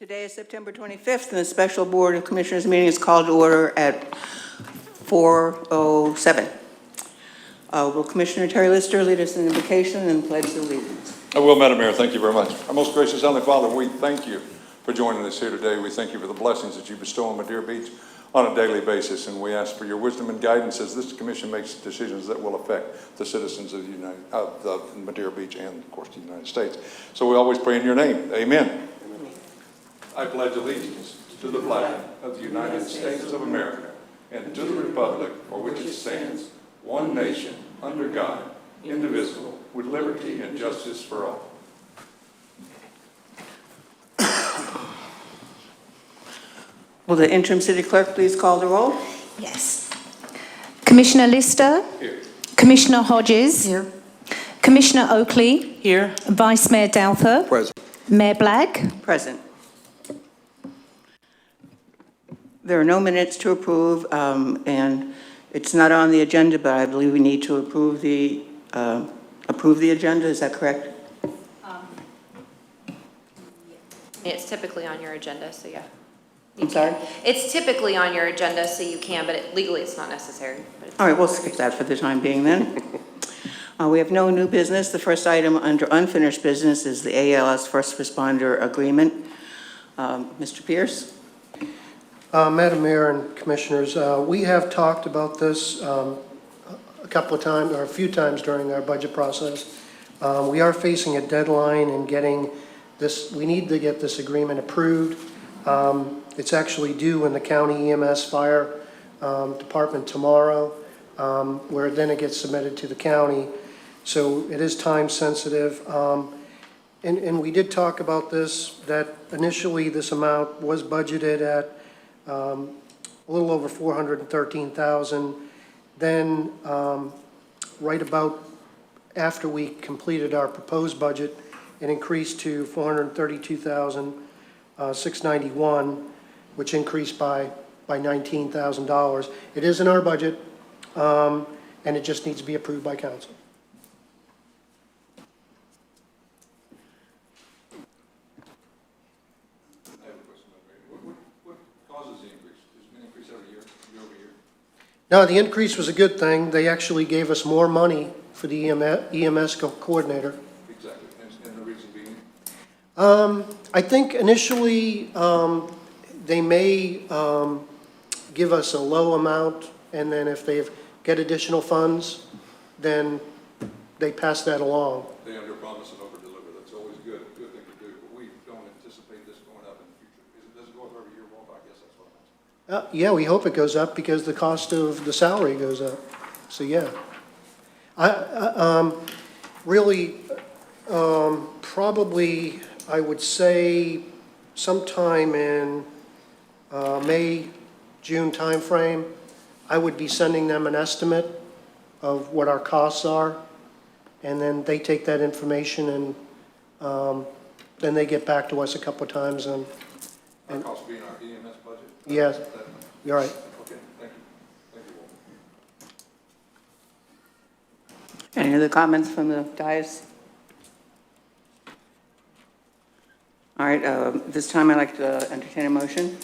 Today is September 25th, and the special Board of Commissioners meeting is called to order at 4:07. Will Commissioner Terry Lister lead us in invocation and pledge allegiance? I will, Madam Mayor. Thank you very much. Our most gracious Heavenly Father, we thank you for joining us here today. We thank you for the blessings that you bestow on Madeira Beach on a daily basis, and we ask for your wisdom and guidance as this commission makes decisions that will affect the citizens of Madeira Beach and, of course, the United States. So we always pray in your name. Amen. I pledge allegiance to the flag of the United States of America and to the republic for which it stands, one nation, under God, indivisible, with liberty and justice for all. Will the interim city clerk please call the roll? Yes. Commissioner Lister? Here. Commissioner Hodges? Here. Commissioner Oakley? Here. Vice Mayor Douther? Present. Mayor Blagg? Present. There are no minutes to approve, and it's not on the agenda, but I believe we need to approve the agenda. Is that correct? It's typically on your agenda, so yeah. I'm sorry? It's typically on your agenda, so you can, but legally it's not necessary. But it's All right, we'll skip that for the time being then. We have no new business. The first item under unfinished business is the ALS First Responder Agreement. Mr. Pierce? Madam Mayor and Commissioners, we have talked about this a couple of times, or a few times during our budget process. We are facing a deadline in getting this, we need to get this agreement approved. It's actually due in the county EMS fire department tomorrow, where then it gets submitted to the county. So it is time sensitive. And we did talk about this, that initially this amount was budgeted at a little over $413,000. Then right about after we completed our proposed budget, it increased to $432,691, which increased by $19,000. It is in our budget, and it just needs to be approved by council. No, the increase was a good thing. They actually gave us more money for the EMS coordinator. Exactly. And the reason being? I think initially they may give us a low amount, and then if they get additional funds, then they pass that along. They under promise and over deliver. That's always good thing to do. But we don't anticipate this going up in the future. Does it go up every year, Wolf? I guess that's what I'm asking. Yeah, we hope it goes up because the cost of the salary goes up. So yeah, really probably I would say sometime in May, June timeframe, I would be sending them an estimate of what our costs are, and then they take that information and then they get back to us a couple of times. And Our cost being our EMS budget? yes, you're right. Okay, thank you. Thank you, Wolf. Any other comments from the dais? All right, this time I'd like to entertain a motion.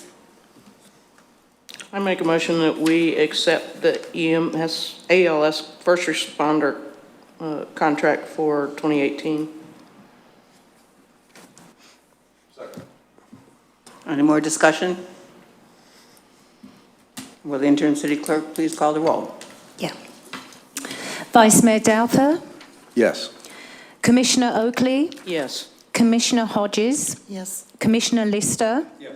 I make a motion that we accept the ALS First Responder contract for 2018. Second. Any more discussion? Will the interim city clerk please call the roll? Yeah. Vice Mayor Douther? Yes. Commissioner Oakley? Yes. Commissioner Hodges? Yes. Commissioner Lister? Yes.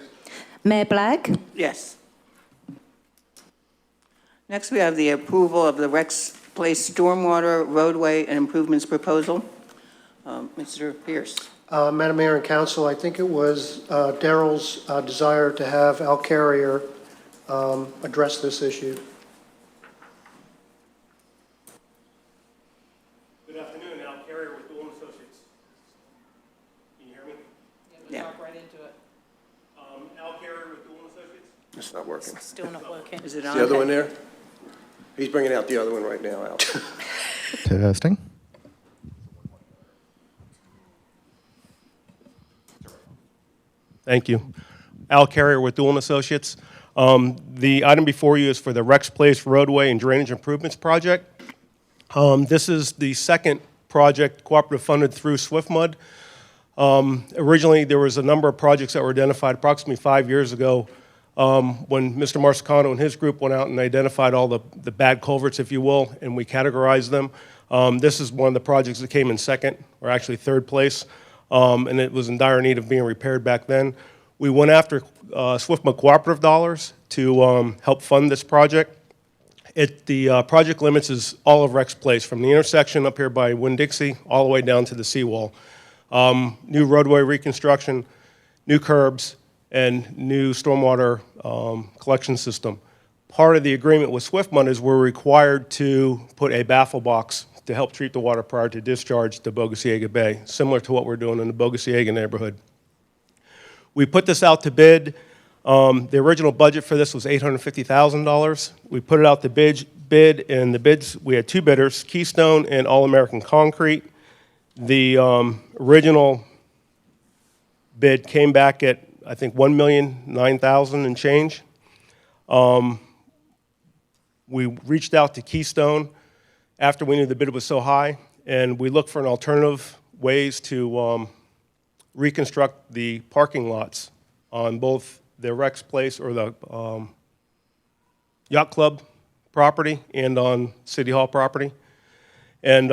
Mayor Blagg? Yes. Next, we have the approval of the Rex Place Stormwater Roadway and Improvements Proposal. Mr. Pierce. Madam Mayor and Council, I think it was Darrell's desire to have Al Carrier address this issue. Good afternoon, Al Carrier with Dolan Associates. Can you hear me? Yeah. Talk right into it. Al Carrier with Dolan Associates. It's not working. Still not working. Is it Is on? the other one there? He's bringing out the other one right now, Al. Testing. Thank you. Al Carrier with Doolin Associates. The item before you is for the Rex Place Roadway and Drainage Improvements Project. This is the second project cooperative funded through SwiftMud. Originally, there was a number of projects that were identified approximately 5 years ago when Mr. Marsicano and his group went out and identified all the bad culverts, if you will, and we categorized them. This is one of the projects that came in second, or actually third place, and it was in dire need of being repaired back then. We went after SwiftMud cooperative dollars to help fund this project. The project limits is all of Rex Place, from the intersection up here by Winn-Dixie all the way down to the seawall. New roadway reconstruction, new curbs, and new stormwater collection system. Part of the agreement with SwiftMud is we're required to put a baffle box to help treat the water prior to discharge to Bogosiega Bay, similar to what we're doing in the Bogosiega neighborhood. We put this out to bid. The original budget for this was $850,000. We put it out to bid, and the bids, we had two bidders, Keystone and All American Concrete. The original bid came back at, I think, $1,009,000 and change. We reached out to Keystone after we knew the bid was so high, and we looked for an alternative ways to reconstruct the parking lots on both the Rex Place or the Yacht Club property and on City Hall property. And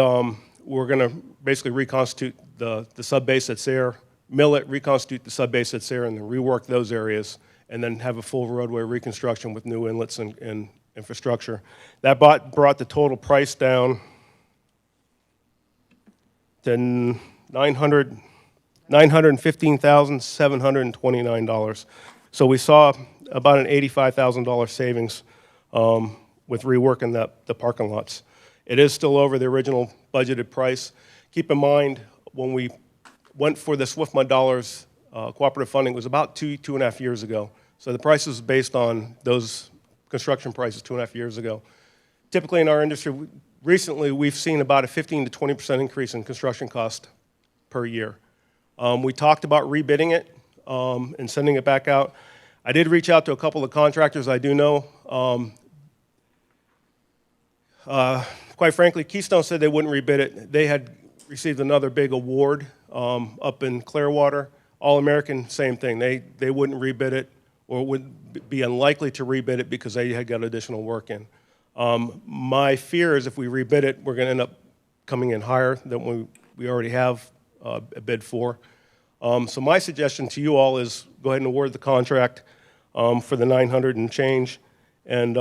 we're going to basically reconstitute the subbase that's there, mill it, reconstitute the subbase that's there, and then rework those areas, and then have a full roadway reconstruction with new inlets and infrastructure. That brought the total price down to $915,729. So we saw about an $85,000 savings with reworking the parking lots. It is still over the original budgeted price. Keep in mind, when we went for the SwiftMud dollars, cooperative funding was about two and a half years ago. So the price was based on those construction prices 2.5 years ago. Typically in our industry, recently we've seen about a 15 to 20% increase in construction cost per year. We talked about rebidding it and sending it back out. I did reach out to a couple of contractors I do know. Quite frankly, Keystone said they wouldn't rebid it. They had received another big award up in Clearwater. All American, same thing. They wouldn't rebid it, or would be unlikely to rebid it because they had got additional work in. My fear is if we rebid it, we're going to end up coming in higher than we already have a bid for. So my suggestion to you all is go ahead and award the contract for the 900 and change. And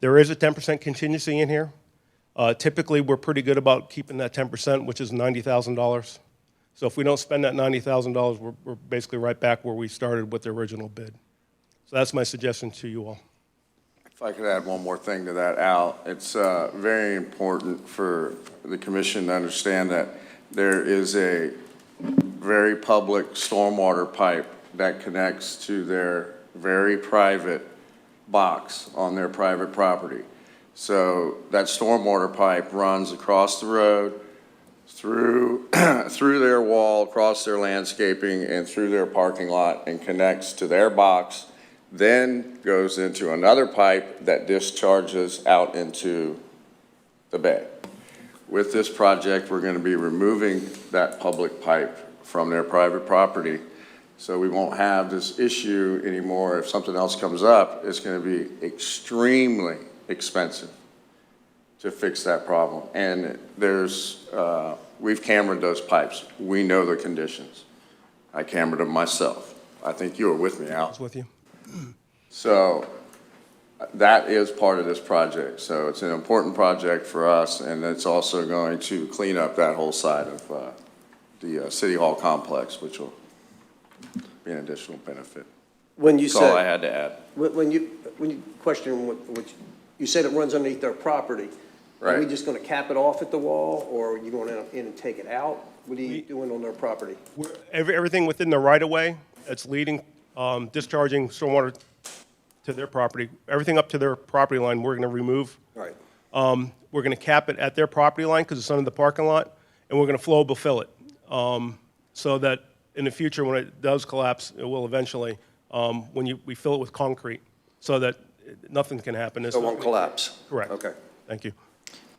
there is a 10% contingency in here. Typically, we're pretty good about keeping that 10%, which is $90,000. So if we don't spend that $90,000, we're basically right back where we started with the original bid. So that's my suggestion to you all. If I could add one more thing to that, Al, it's very important for the commission to understand that there is a very public stormwater pipe that connects to their very private box on their private property. So that stormwater pipe runs across the road, through their wall, across their landscaping, and through their parking lot, and connects to their box, then goes into another pipe that discharges out into the bay. With this project, we're going to be removing that public pipe from their private property, so we won't have this issue anymore. If something else comes up, it's going to be extremely expensive to fix that problem. And we've cambered those pipes. We know the conditions. I cambered them myself. I think you were with me, Al. I was with you. So that is part of this project. So it's an important project for us, and it's also going to clean up that whole side of the City Hall complex, which will be an additional benefit. When you That's all I said, had to add. when you question what you said it runs underneath their property. Are we Right. just gonna cap it off at the wall, or are you going in and take it out? What are you doing on their property? Everything within the right-of-way that's leading, discharging stormwater to their property, everything up to their property line, we're going to remove. Right. We're going to cap it at their property line because it's under the parking lot, and we're going to flow fill it so that in the future, when it does collapse, it will eventually, we fill it with concrete so that nothing can happen. So it won't collapse? Correct. Okay. Thank you.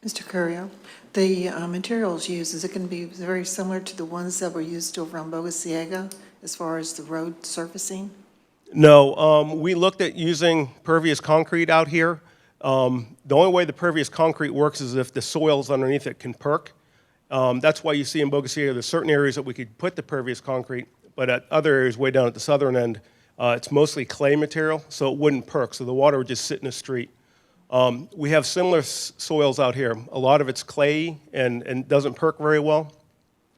Mr. Currio, the materials used, is it going to be very similar to the ones that were used over on Bogosiega as far as the road surfacing? No, we looked at using pervious concrete out here. The only way the pervious concrete works is if the soils underneath it can perk. That's why you see in Bogosiega, there's certain areas that we could put the pervious concrete, but at other areas way down at the southern end, it's mostly clay material, so it wouldn't perk, so the water would just sit in the street. We have similar soils out here. A lot of it's clay and doesn't perk very well.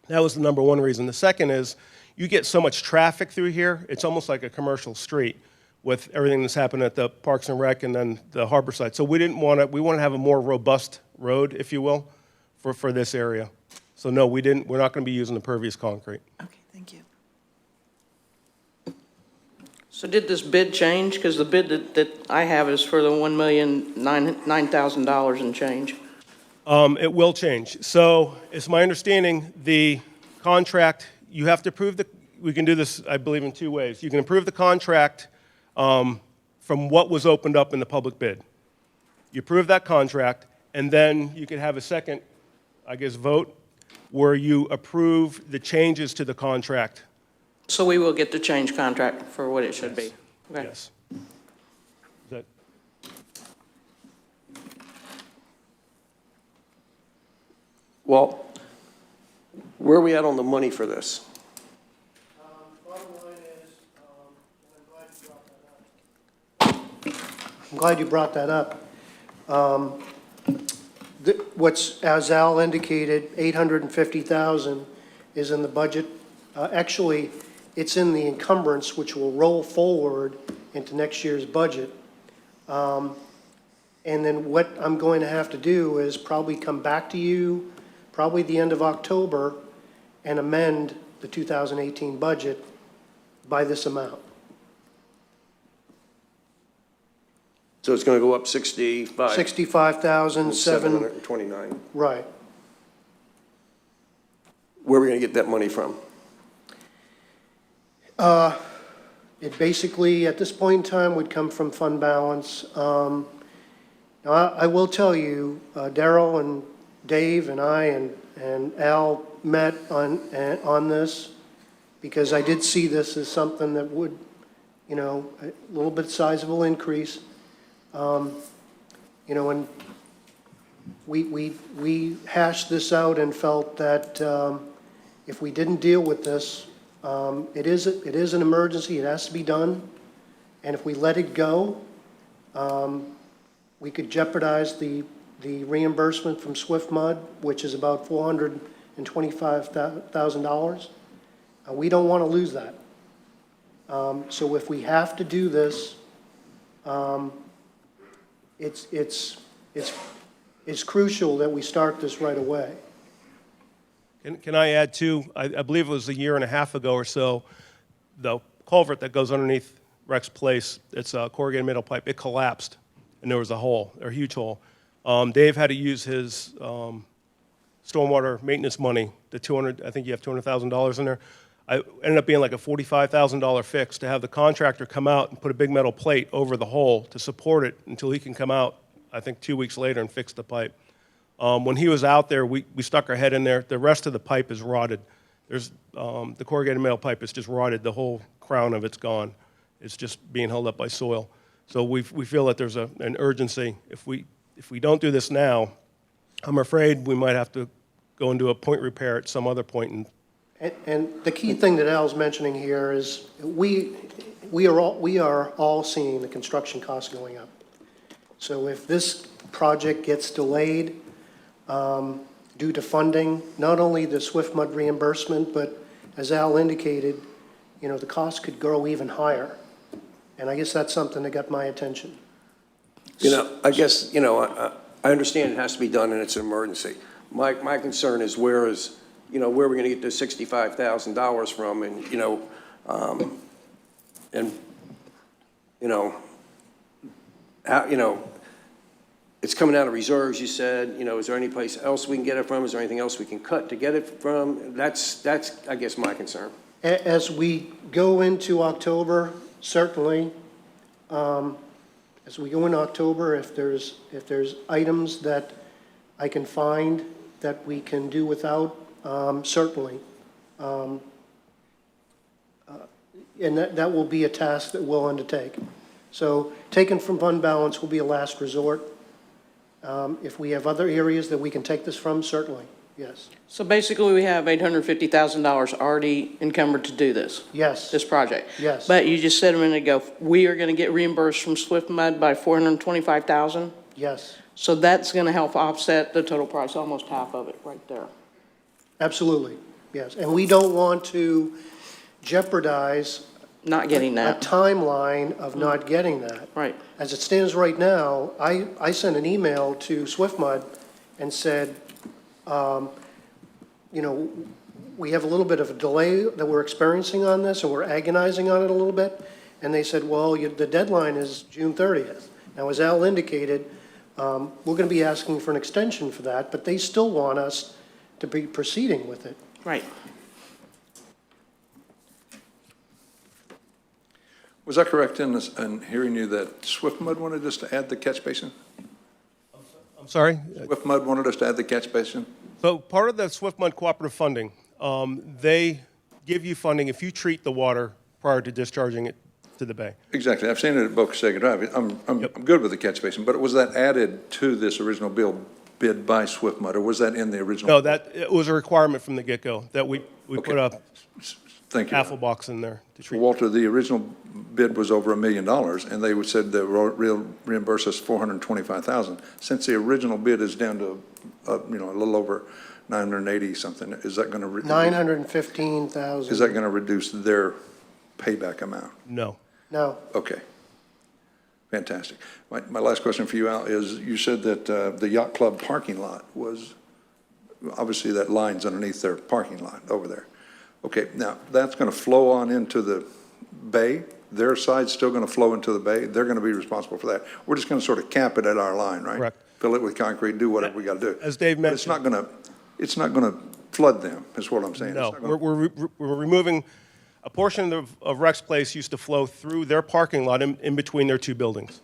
That was the number one reason. The second is you get so much traffic through here, it's almost like a commercial street with everything that's happened at the Parks and Rec and then the harbor side. So we wanted to have a more robust road, if you will, for this area. So no, we're not going to be using the pervious concrete. Okay, thank you. So did this bid change? Because the bid that I have is for the $1,009,000 and change. It will change. So it's my understanding the contract, you have to approve we can do this, I believe, in two ways. You can approve the contract from what was opened up in the public bid. You approve that contract, and then you can have a second, I guess, vote where you approve the changes to the contract. So we will get the change contract for what it should be? Okay. Yes. Is that- Well, where are we at on the money for this? Bottom line is, I'm glad you brought that up. What's, as Al indicated, 850,000 is in the budget. Actually, it's in the encumbrance, which will roll forward into next year's budget. And then what I'm going to have to do is probably come back to you, probably the end of October, and amend the 2018 budget by this amount. So it's going to go up 65,729. 65,729. Right. Where are we going to get that money from? It basically, at this point in time, would come from fund balance. Now, I will tell you, Darrell and Dave and I and Al met on this because I did see this as something that would, a little bit sizable increase. And we hashed this out and felt that if we didn't deal with this, it is an emergency, it has to be done, and if we let it go, we could jeopardize the reimbursement from Swift Mud, which is about $425,000. We don't want to lose that. So if we have to do this, it's crucial that we start this right away. Can I add too, I believe it was a year and a half ago or so, the culvert that goes underneath Rex Place, it's a corrugated metal pipe, it collapsed and there was a hole, a huge hole. Dave had to use his stormwater maintenance money, I think you have $200,000 in there. It ended up being like a $45,000 fix to have the contractor come out and put a big metal plate over the hole to support it until he can come out, I think 2 weeks later, and fix the pipe. When he was out there, we stuck our head in there. The rest of the pipe is rotted. The corrugated metal pipe is just rotted. The whole crown of it's gone. It's just being held up by soil. So we feel that there's an urgency. If we don't do this now, I'm afraid we might have to go and do a point repair at some other point. And the key thing that Al's mentioning here is we are all seeing the construction costs going up. So if this project gets delayed due to funding, not only the Swift Mud reimbursement, but as Al indicated, the cost could grow even higher. And I guess that's something that got my attention. I guess, I understand it has to be done and it's an emergency. My concern is where are we going to get this $65,000 from? It's coming out of reserves, you said. Is there any place else we can get it from? Is there anything else we can cut to get it from? That's I guess, my concern. As we go into October, certainly, as we go in October, if there's items that I can find that we can do without, certainly. And that will be a task that we'll undertake. So taken from fund balance will be a last resort. If we have other areas that we can take this from, certainly, yes. So basically, we have $850,000 already encumbered to do this, Yes, this project. yes, But you just said a minute ago, we are going to get reimbursed from Swift Mud by $425,000. yes, So that's going to help offset the total price, almost half of it right there. absolutely, yes. And we don't want to jeopardize Not getting a that, timeline of not getting that. right. As it stands right now, I sent an email to SwiftMud and said, we have a little bit of a delay that we're experiencing on this, and we're agonizing on it a little bit. And they said, well, the deadline is June 30th. Now, as Al indicated, we're going to be asking for an extension for that, but they still want us to be proceeding with it. Right. Was I correct in hearing you that Swift Mud wanted us to add the catch basin? I'm sorry? Swift Mud wanted us to add the catch basin? So part of the Swift Mud cooperative funding, they give you funding if you treat the water prior to discharging it to the bay. Exactly. I've seen it at Boca Sega Drive. I'm good with the catch basin, but was that added to this original bid by Swift Mud, or was that in the original? No, it was a requirement from the get-go that we put a Thank you. AFL box in there to treat. Walter, the original bid was over $1 million, and they said they will reimburse us $425,000. Since the original bid is down to, a little over 980 something, is that going to? $915,000. Is that going to reduce their payback amount? No. No, Okay. Fantastic. My last question for you, Al, is you said that the yacht club parking lot was, obviously that line's underneath their parking lot over there. Okay, now that's going to flow on into the bay. Their side's still going to flow into the bay. They're going to be responsible for that. We're just going to sort of cap it at our line, right? Correct. Fill it with concrete, do whatever we got to do. As Dave But it's mentioned. not going to flood them, is what I'm saying. No, It's not gonna- we're removing, a portion of Rex Place used to flow through their parking lot in between their two buildings.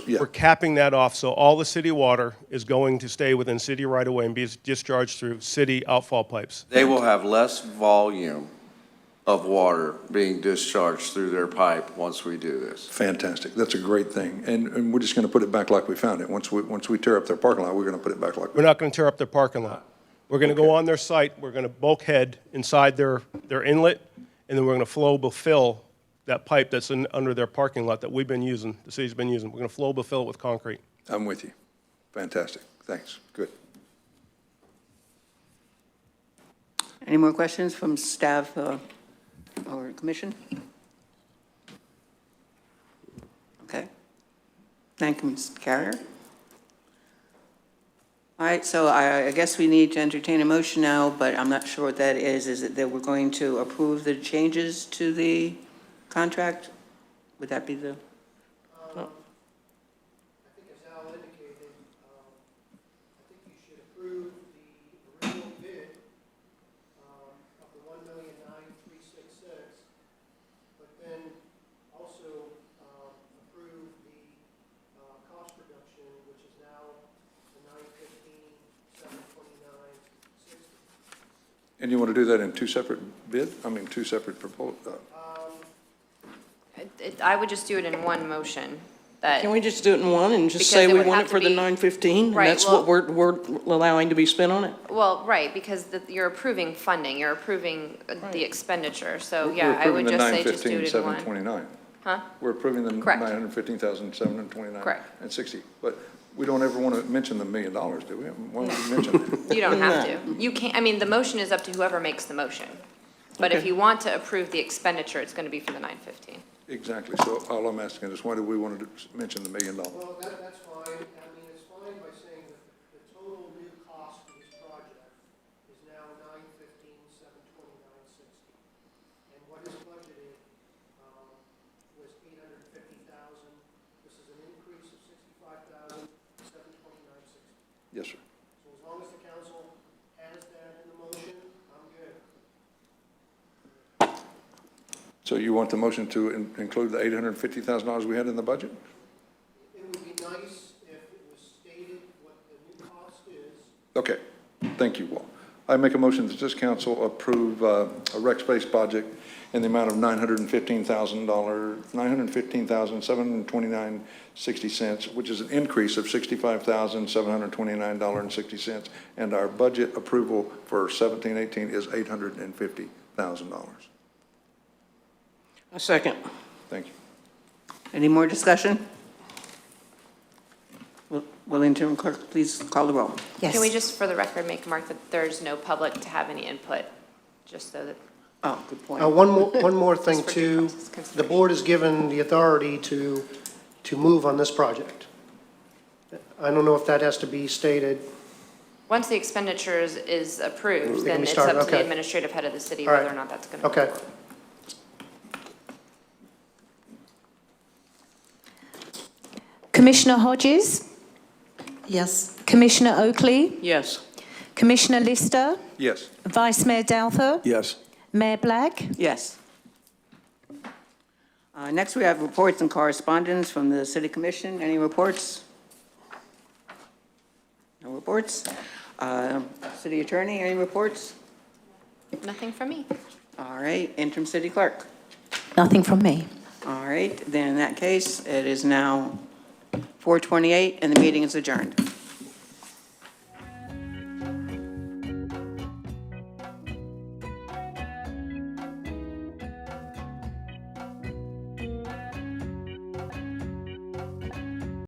yeah. We're capping that off, so all the city water is going to stay within city right-of-way and be discharged through city outfall pipes. They will have less volume of water being discharged through their pipe once we do this. Fantastic. That's a great thing. And we're just going to put it back like we found it. Once we tear up their parking lot, we're going to put it back like We're not going to tear up their parking lot. We're going to go on their site, we're going to bulkhead inside their inlet, and then we're going to flowable fill that pipe that's under their parking lot that we've been using, the city's been using. We're going to flowable fill it with concrete. I'm with you. Fantastic. Thanks. Good. Any more questions from staff or commission? Okay. Thank you, Mr. Carrier. All right, so I guess we need to entertain a motion now, but I'm not sure what that is. Is it that we're going to approve the changes to the contract? Would that be the? I think as Al indicated, I think you should approve the original bid of the $1,936,000, but then also approve the cost reduction, which is now the $915,729.60. And you want to do that in two separate proposals? I would just do it in one motion, that, Can we just do it in one and just Because say it we would want have it to for the be- 915? And Right, that's what well- we're allowing to be spent on it? well, right, because you're approving funding, you're approving the expenditure, so, We're yeah, I would just say just do it in one. 915,729. Huh? We're approving the Correct. 915,729. Correct. And 60. But we don't ever want to mention the $1 million, do we? Why don't we mention that? You don't have to. You can't, I mean, the motion is up to whoever makes the motion. But if Okay. you want to approve the expenditure, it's going to be for the 915. Exactly. So all I'm asking is, why do we want to mention the $1 million? Well, that's fine. I mean, it's fine by saying that the total new cost for this project is now $915,729.60. And what is budgeted was $850,000. This is an increase of $65,729.60. Yes, sir. So as long as the council has that in the motion, I'm good. So you want the motion to include the $850,000 we had in the budget? It would be nice if it was stated what the new cost is. Okay, thank you, Walt. I make a motion that this council approve a rec space project in the amount of $915,729.60, which is an increase of $65,729.60, and our budget approval for 17-18 is $850,000. A second. Thank you. Any more discussion? Will interim clerk please call the roll? Can we just, for the record, make a mark that there's no public to have any input, just so that, Oh, good point. One more thing Just for too. consideration. The board is given the authority to move on this project. I don't know if that has to be stated. once the expenditures is They approved, can then be it's started, up to the okay. administrative head of the city All right. whether or not that's going to. Okay. Commissioner Hodges, Yes, Commissioner Oakley, Yes. Commissioner Lister, Yes. Vice Mayor Douther, Yes. Mayor Black. Yes. Next, we have reports and correspondence from the city commission. Any reports? No reports? City attorney, any reports? Nothing from me. All right, interim city clerk. Nothing from me. All right, then in that case, it is now 4:28 and the meeting is adjourned.